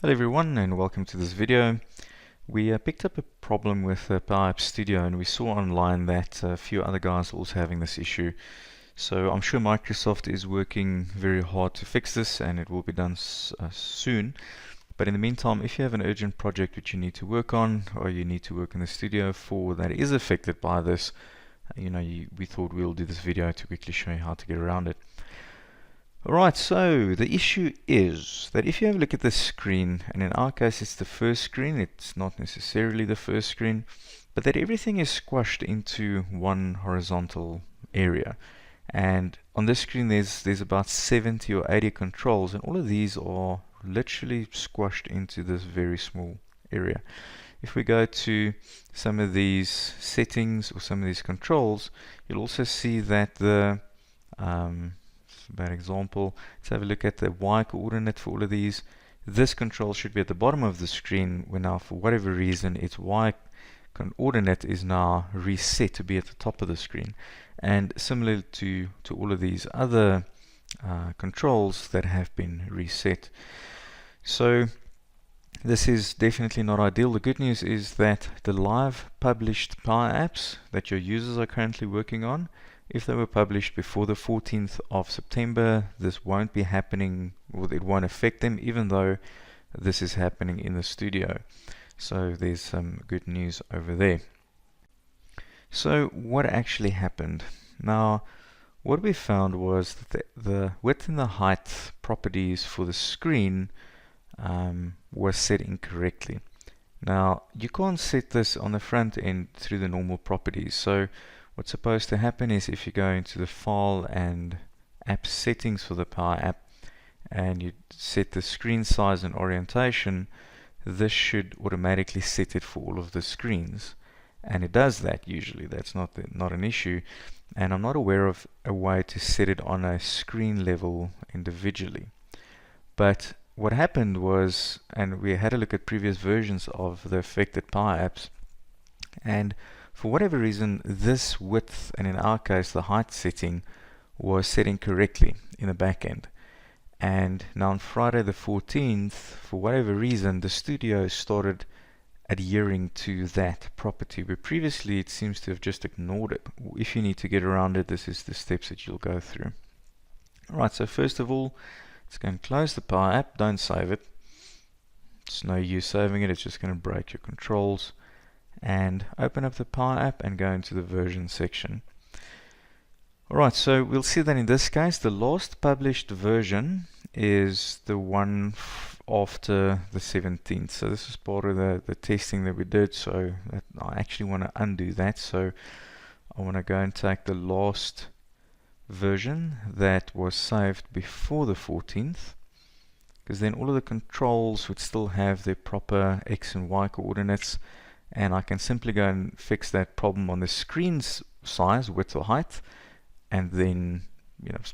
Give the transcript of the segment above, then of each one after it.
Hello everyone and welcome to this video. We picked up a problem with PowerApps Studio and we saw online that a few other guys are also having this issue. So I'm sure Microsoft is working very hard to fix this and it will be done soon. But in the meantime, if you have an urgent project which you need to work on or you need to work in the studio for that is affected by this, we thought we'll do this video to quickly show you how to get around it. Alright, so the issue is that if you have a look at the screen, and in our case it's the first screen, it's not necessarily the first screen, but that everything is squashed into one horizontal area. And on this screen there's about 70 or 80 controls, and all of these are literally squashed into this very small area. If we go to some of these settings or some of these controls, you'll also see that the bad example. Let's have a look at the Y coordinate for all of these. This control should be at the bottom of the screen, when now for whatever reason its Y coordinate is now reset to be at the top of the screen. And similar to all of these other controls that have been reset. So this is definitely not ideal. The good news is that the live published Power Apps that your users are currently working on, if they were published before the 14th of September, this won't be happening, or it won't affect them, even though this is happening in the studio. So there's some good news over there. So what actually happened? Now, what we found was that the width and the height properties for the screen were set incorrectly. Now, you can't set this on the front end through the normal properties. So what's supposed to happen is if you go into the file and app settings for the Power App and you set the screen size and orientation, this should automatically set it for all of the screens, and it does that usually. That's not an issue, and I'm not aware of a way to set it on a screen level individually. But what happened was, and we had a look at previous versions of the affected Power Apps, and for whatever reason this width, and in our case the height setting, was set incorrectly in the backend. And now on Friday the 14th, for whatever reason, the studio started adhering to that property, where previously it seems to have just ignored it. If you need to get around it, this is the steps that you'll go through. Alright, so first of all, let's go and close the Power App. Don't save it. It's no use saving it, it's just going to break your controls. And open up the Power App and go into the version section. Alright, so we'll see that in this case the last published version is the one after the 17th. So this is part of the testing that we did, so I actually want to undo that. So I want to go and take the last version that was saved before the 14th, because then all of the controls would still have their proper X and Y coordinates, and I can simply go and fix that problem on the screen's size, width or height, and then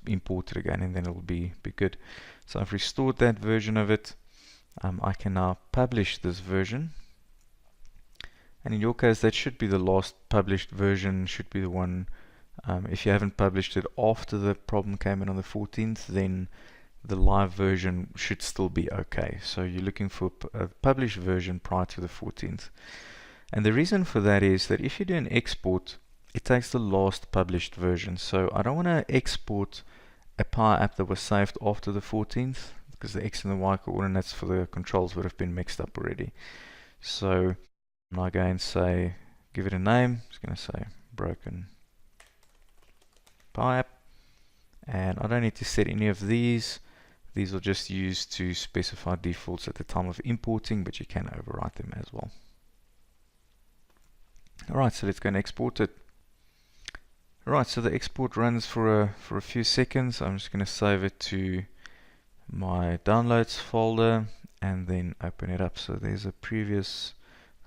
import it again, and then it'll be good. So I've restored that version of it. I can now publish this version, and in your case that should be the last published version, should be the one. If you haven't published it after the problem came in on the 14th, then the live version should still be okay. So you're looking for a published version prior to the 14th. And the reason for that is that if you do an export, it takes the last published version. So I don't want to export a Power App that was saved after the 14th, because the X and the Y coordinates for the controls would have been mixed up already. So I'm now going to say, give it a name. It's going to say broken Power App. And I don't need to set any of these. These are just used to specify defaults at the time of importing, but you can overwrite them as well. Alright, so let's go and export it. Alright, so the export runs for a few seconds. I'm just going to save it to my downloads folder and then open it up. So there's a previous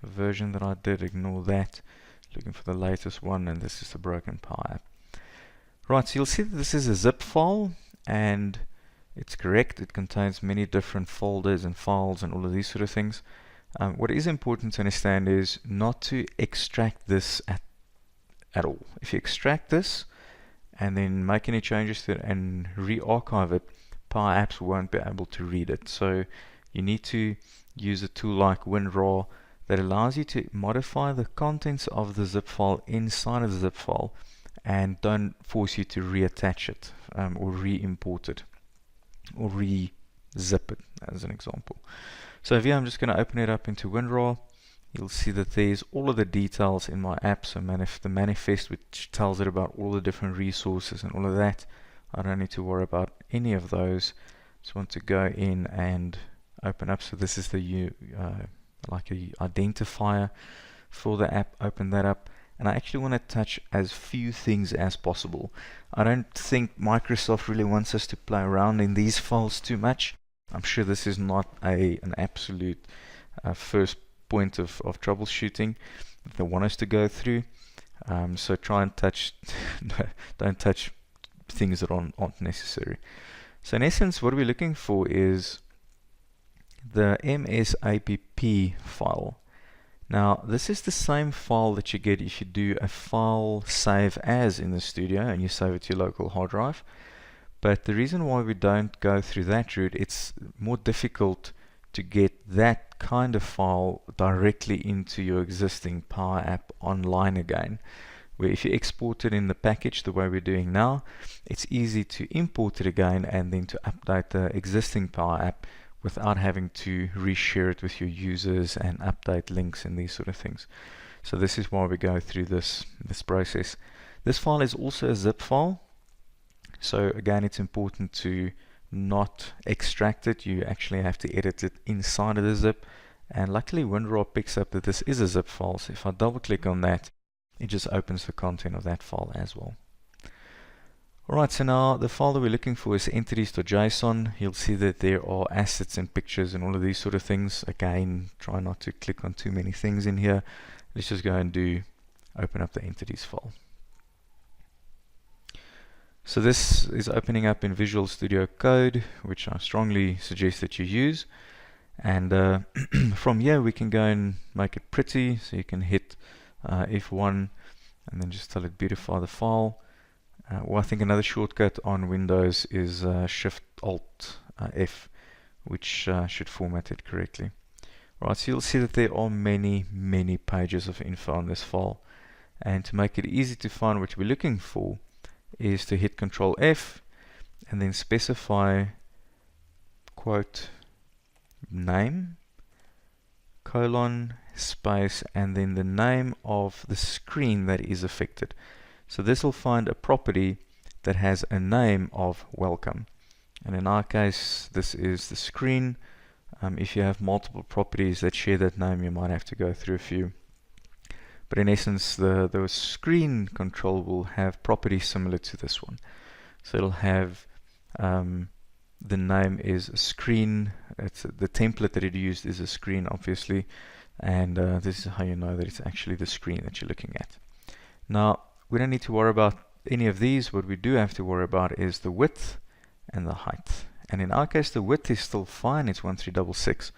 version that I did, ignore that. Looking for the latest one, and this is the broken Power App. Right, so you'll see that this is a zip file, and it's correct. It contains many different folders and files and all of these sort of things. What is important to understand is not to extract this at all. If you extract this and then make any changes to it and re-archive it, PowerApps won't be able to read it. So you need to use a tool like WinRAR that allows you to modify the contents of the zip file inside of the zip file and don't force you to reattach it or re-import it or re-zip it, as an example. So here I'm just going to open it up into WinRAR. You'll see that there's all of the details in my app, so the manifest, which tells it about all the different resources and all of that. I don't need to worry about any of those. Just want to go in and open up. So this is the like a identifier for the app. Open that up, and I actually want to touch as few things as possible. I don't think Microsoft really wants us to play around in these files too much. I'm sure this is not an absolute first point of troubleshooting that they want us to go through. So try and don't touch things that aren't necessary. So in essence, what we're looking for is the MSAPP file. Now, this is the same file that you get if you do a file save as in the studio and you save it to your local hard drive. But the reason why we don't go through that route, it's more difficult to get that kind of file directly into your existing Power App online again. Where if you export it in the package the way we're doing now, it's easy to import it again and then to update the existing Power App without having to reshare it with your users and update links and these sort of things. So this is why we go through this process. This file is also a zip file. So again, it's important to not extract it. You actually have to edit it inside of the zip. And luckily WinRAR picks up that this is a zip file. So if I double click on that, it just opens the content of that file as well. Alright, so now the file that we're looking for is entities.json. You'll see that there are assets and pictures and all of these sort of things. Again, try not to click on too many things in here. Let's just go and open up the entities file. So this is opening up in Visual Studio Code, which I strongly suggest that you use. And from here we can go and make it pretty. So you can hit F1 and then just tell it beautify the file. Well, I think another shortcut on Windows is Shift-Alt-F, which should format it correctly. Right, so you'll see that there are many pages of info on this file. And to make it easy to find what we're looking for is to hit Control F and then specify quote name colon space and then the name of the screen that is affected. So this will find a property that has a name of welcome, and in our case this is the screen. If you have multiple properties that share that name, you might have to go through a few. But in essence, the screen control will have properties similar to this one. So it'll have the name is screen. It's the template that it used is a screen, obviously, and this is how you know that it's actually the screen that you're looking at. Now, we don't need to worry about any of these. What we do have to worry about is the width and the height. And in our case, the width is still fine. It's 1366.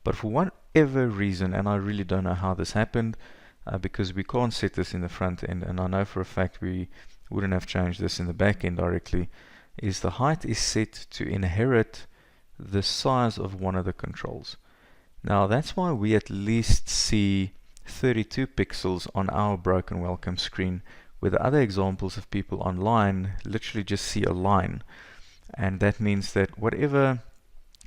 But for whatever reason, and I really don't know how this happened, because we can't set this in the front end, and I know for a fact we wouldn't have changed this in the back end directly, is the height is set to inherit the size of one of the controls. Now that's why we at least see 32 pixels on our broken welcome screen, where the other examples of people online literally just see a line. And that means that whatever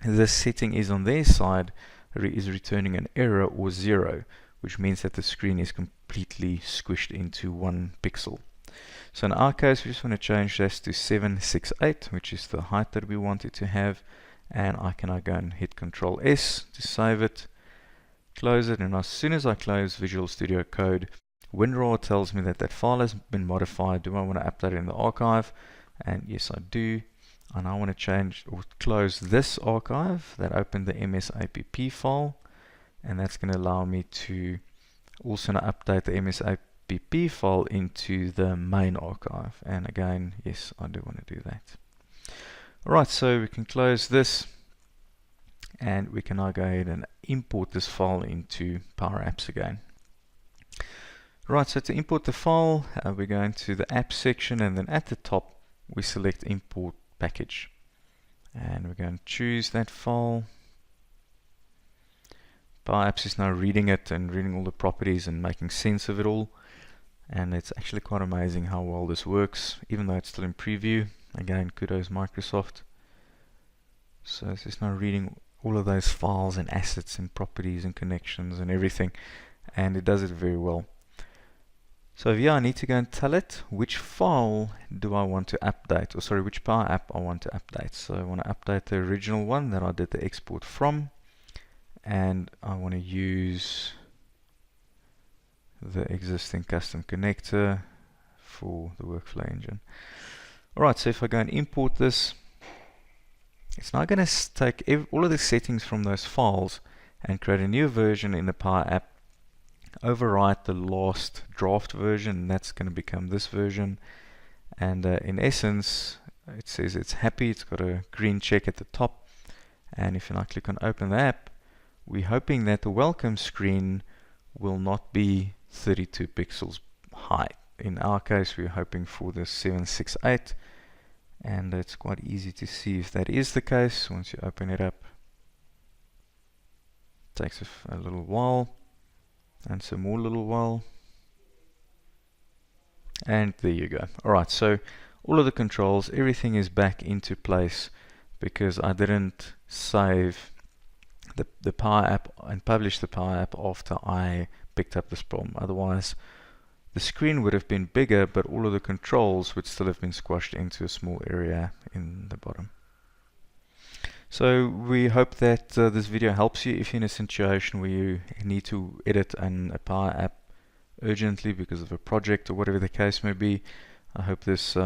this setting is on their side is returning an error or 0, which means that the screen is completely squished into 1 pixel. So in our case, we just want to change this to 768, which is the height that we want it to have. And I can now go and hit Control S to save it, close it, and as soon as I close Visual Studio Code, WinRAR tells me that that file has been modified. Do I want to update it in the archive? And yes, I do. And I want to change or close this archive that opened the MSAPP file, and that's going to allow me to also now update the MSAPP file into the main archive. And again, yes, I do want to do that. Alright, so we can close this, and we can now go ahead and import this file into PowerApps again. Right, so to import the file, we go into the app section, and then at the top we select import package, and we're going to choose that file, PowerApps is now reading it and reading all the properties and making sense of it all. And it's actually quite amazing how well this works, even though it's still in preview. Again, kudos Microsoft. So this is now reading all of those files and assets and properties and connections and everything, and it does it very well. So here I need to go and tell it which file do I want to update, or sorry, which Power App I want to update. So I want to update the original one that I did the export from, and I want to use the existing custom connector for the workflow engine. Alright, so if I go and import this, it's now going to take all of the settings from those files and create a new version in the Power App, overwrite the last draft version, and that's going to become this version. And in essence, it says it's happy, it's got a green check at the top. And if I click on open the app, we're hoping that the welcome screen will not be 32 pixels high. In our case, we're hoping for the 768, and it's quite easy to see if that is the case once you open it up. It takes a little while, and some more little while, and there you go. Alright, so all of the controls, everything is back into place because I didn't save the Power App and publish the Power App after I picked up this problem. Otherwise, the screen would have been bigger, but all of the controls would still have been squashed into a small area in the bottom. So we hope that this video helps you if you're in a situation where you need to edit a Power App urgently because of a project or whatever the case may be. I hope this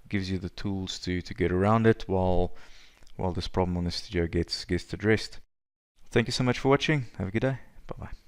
gives you the tools to get around it while this problem on the studio gets addressed. Thank you so much for watching. Have a good day. Bye bye.